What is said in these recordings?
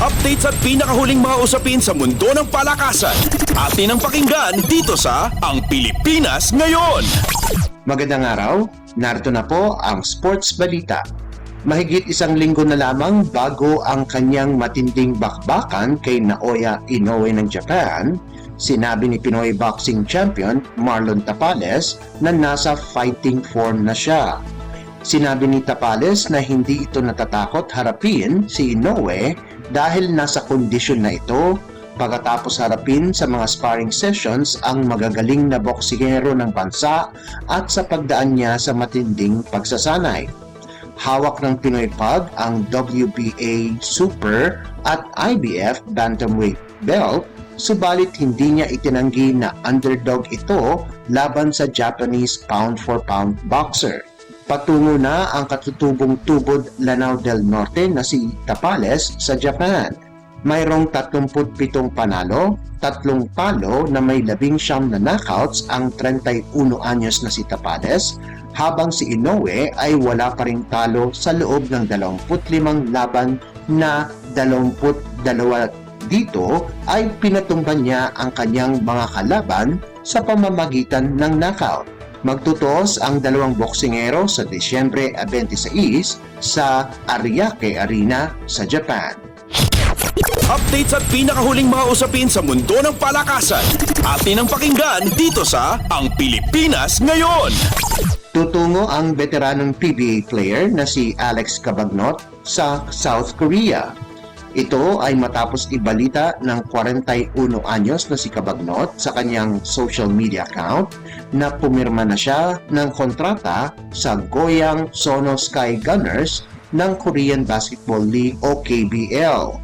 Updates at pinakahuling mga usapin sa mundo ng palakasan. Atin ang pakinggan dito sa Ang Pilipinas Ngayon. Magandang araw, narito na po ang Sports Balita. Mahigit isang linggo na lamang bago ang kanyang matinding bakbakan kay Naoya Inoue ng Japan, sinabi ni Pinoy boxing champion Marlon Tapales na nasa fighting form na siya. Sinabi ni Tapales na hindi ito natatakot harapin si Inoue dahil nasa kondisyon na ito pagkatapos harapin sa mga sparring sessions ang magagaling na boksingero ng bansa at sa pagdaan niya sa matinding pagsasanay. Hawak ng Pinoy Pug ang WBA Super at IBF Bantamweight belt, subalit hindi niya itinanggi na underdog ito laban sa Japanese pound-for-pound boxer. Patungo na ang katutubong tubod Lanao del Norte na si Tapales sa Japan. Mayroong 37 panalo, 3 palo na may 19 na knockouts ang 31 anyos na si Tapales, habang si Inoue ay wala pa ring talo sa loob ng 25 laban na 22 dito ay pinatumban niya ang kanyang mga kalaban sa pamamagitan ng knockout. Magtutos ang dalawang boksingero sa Disyembre 26 sa Ariake Arena sa Japan. Updates at pinakahuling mga usapin sa mundo ng palakasan. Atin ang pakinggan dito sa Ang Pilipinas Ngayon. Tutungo ang veteranong PBA player na si Alex Cabagnot sa South Korea. Ito ay matapos ibalita ng 41 anyos na si Cabagnot sa kanyang social media account na pumirma na siya ng kontrata sa Goyang Sono Sky Gunners ng Korean Basketball League o KBL.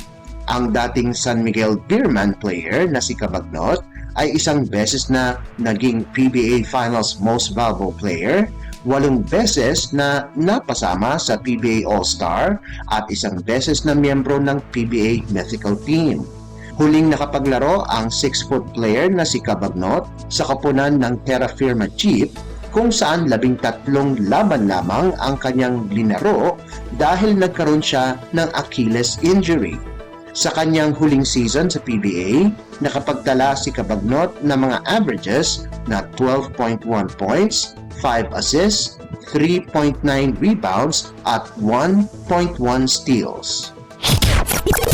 Ang dating San Miguel Beerman player na si Cabagnot ay isang beses na naging PBA Finals Most Valuable Player, 8 beses na napasama sa PBA All-Star at 1 beses na miyembro ng PBA Mythical Team. Huling nakapaglaro ang 6-foot player na si Cabagnot sa koponan ng Terra Firma Jeep kung saan 13 laban lamang ang kanyang linaro dahil nagkaroon siya ng Achilles injury. Sa kanyang huling season sa PBA, nakapagtala si Cabagnot ng mga averages na 12.1 points, 5 assists, 3.9 rebounds at 1.1 steals.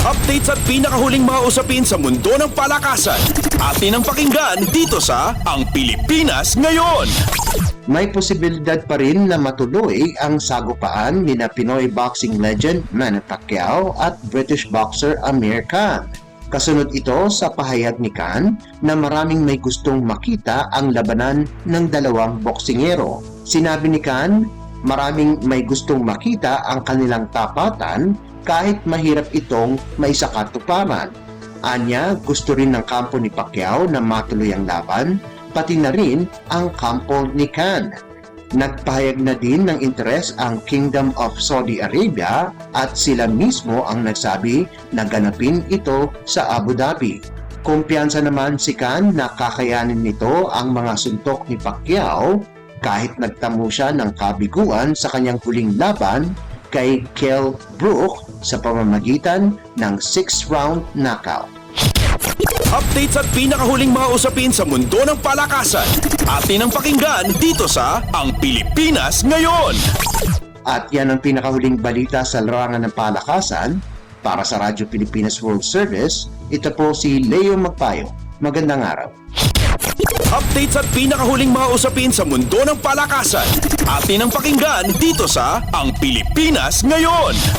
Updates at pinakahuling mga usapin sa mundo ng palakasan. Atin ang pakinggan dito sa Ang Pilipinas Ngayon. May posibilidad pa rin na matuloy ang sagupaan nina Pinoy boxing legend Manny Pacquiao at British boxer Amir Khan. Kasunod ito sa pahayag ni Khan na maraming may gustong makita ang labanan ng dalawang boksingero. Sinabi ni Khan, maraming may gustong makita ang kanilang tapatan kahit mahirap itong maisakatuparan. Anya, gusto rin ng kampo ni Pacquiao na matuloy ang laban, pati na rin ang kampo ni Khan. Nagpahayag na din ng interes ang Kingdom of Saudi Arabia at sila mismo ang nagsabi na ganapin ito sa Abu Dhabi. Kumpiyansa naman si Khan na kakayanin nito ang mga suntok ni Pacquiao kahit nagtamo siya ng kabiguan sa kanyang huling laban kay Kell Brook sa pamamagitan ng 6-round knockout. Updates at pinakahuling mga usapin sa mundo ng palakasan. Atin ang pakinggan dito sa Ang Pilipinas Ngayon. At yan ang pinakahuling balita sa larangan ng palakasan. Para sa Radyo Pilipinas World Service, ito po si Leo Magpayo. Magandang araw. Updates at pinakahuling mga usapin sa mundo ng palakasan. Atin ang pakinggan dito sa Ang Pilipinas Ngayon.